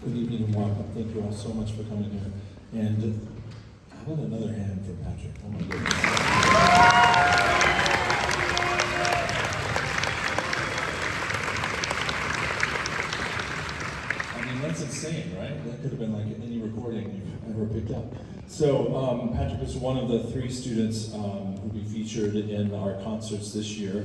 Good evening and welcome. Thank you all so much for coming here. And how about another hand for Patrick? Oh my goodness. I mean, that's insane, right? That could have been like any recording you've ever picked up. So Patrick is one of the 3 students who will be featured in our concerts this year.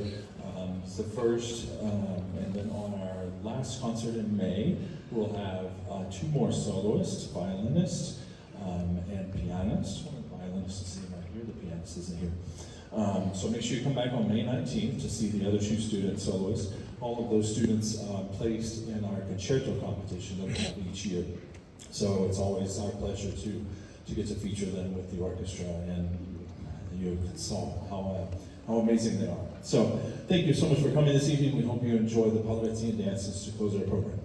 It's the first, and then on our last concert in May, we'll have 2 more soloists, violinists, and pianist. One of the violinists is sitting right here, the pianist isn't here. So make sure you come back on May 19th to see the other 2 student soloists. All of those students placed in our concerto competition that we have each year. So it's always our pleasure to get to feature them with the orchestra, and you saw how amazing they are. So thank you so much for coming this evening. We hope you enjoy the Palavetsian dances to close our program.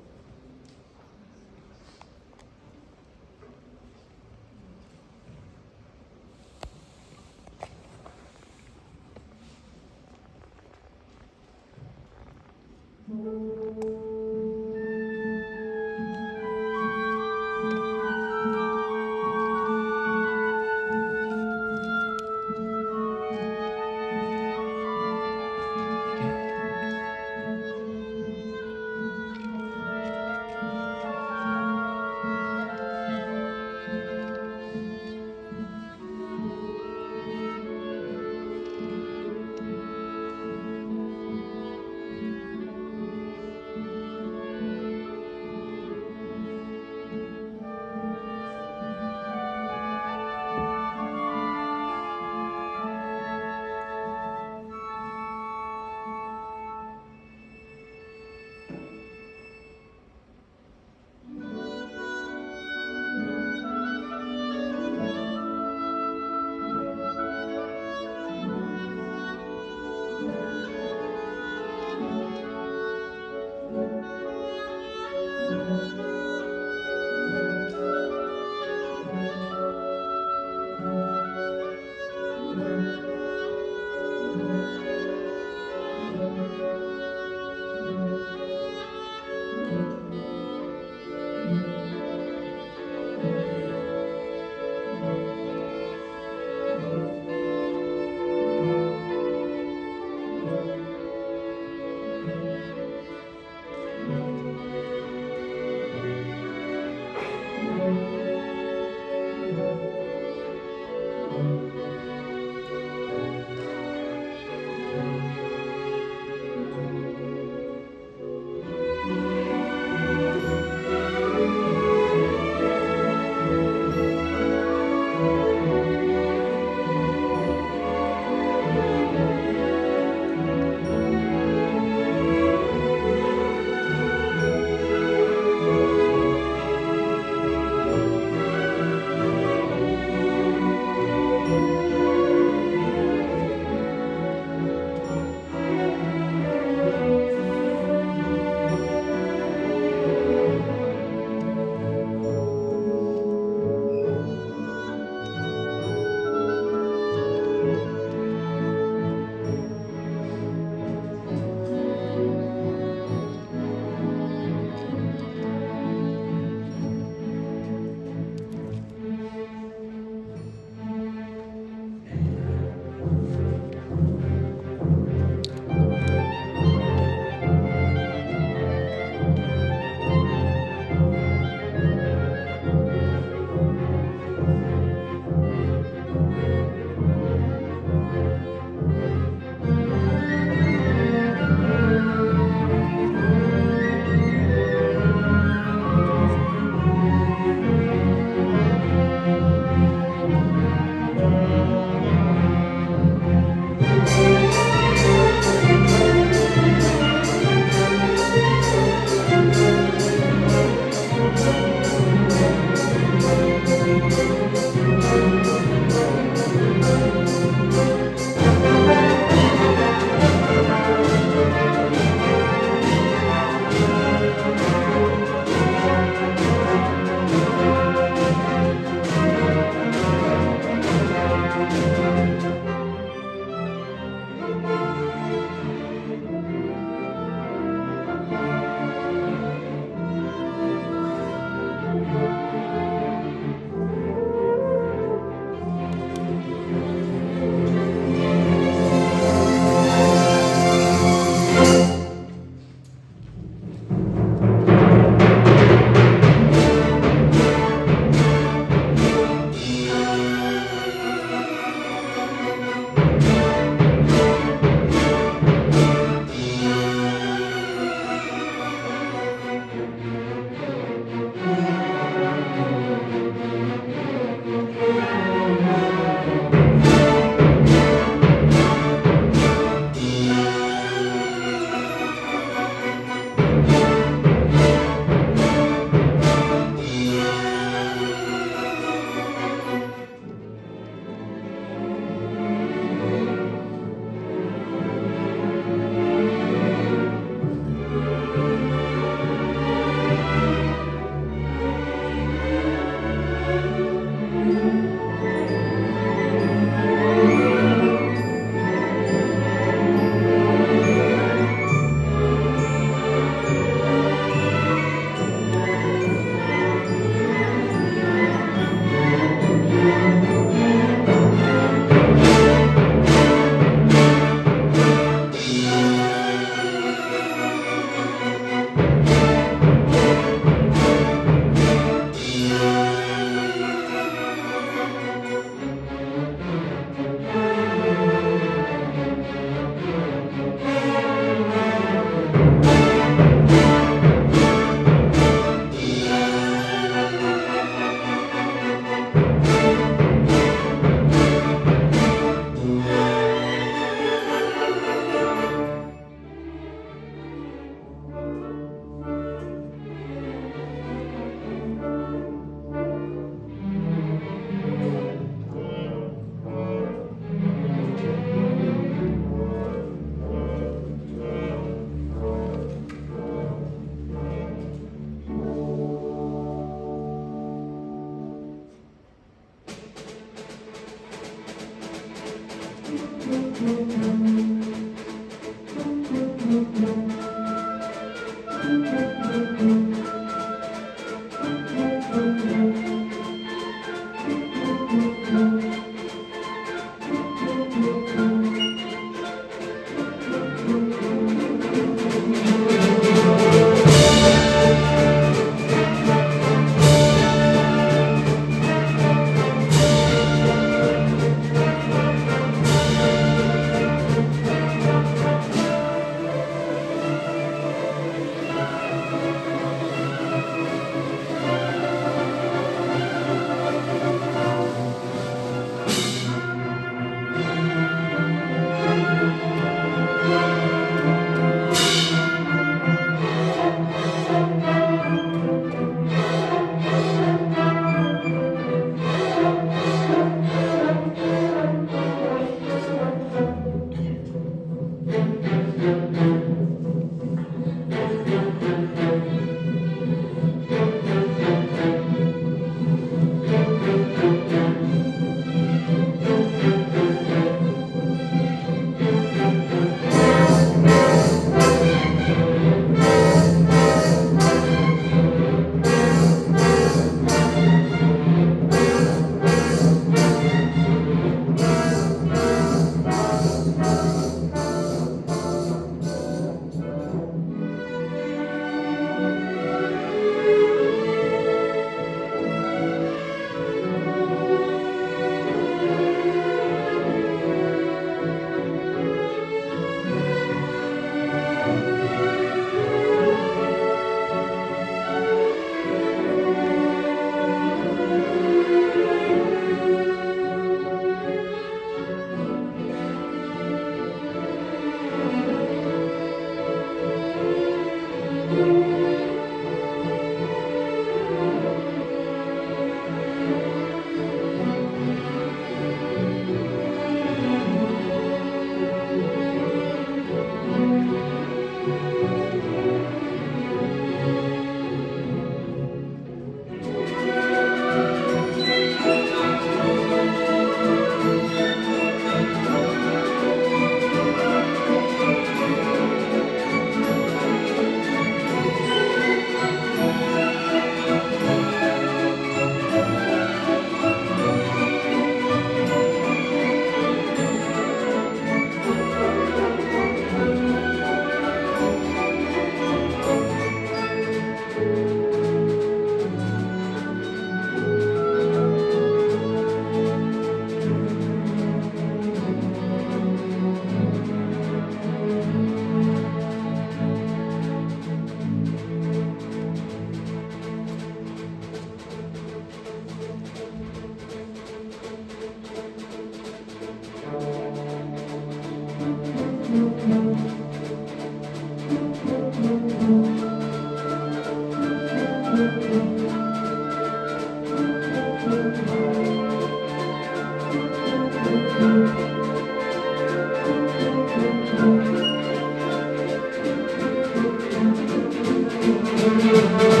Thank you.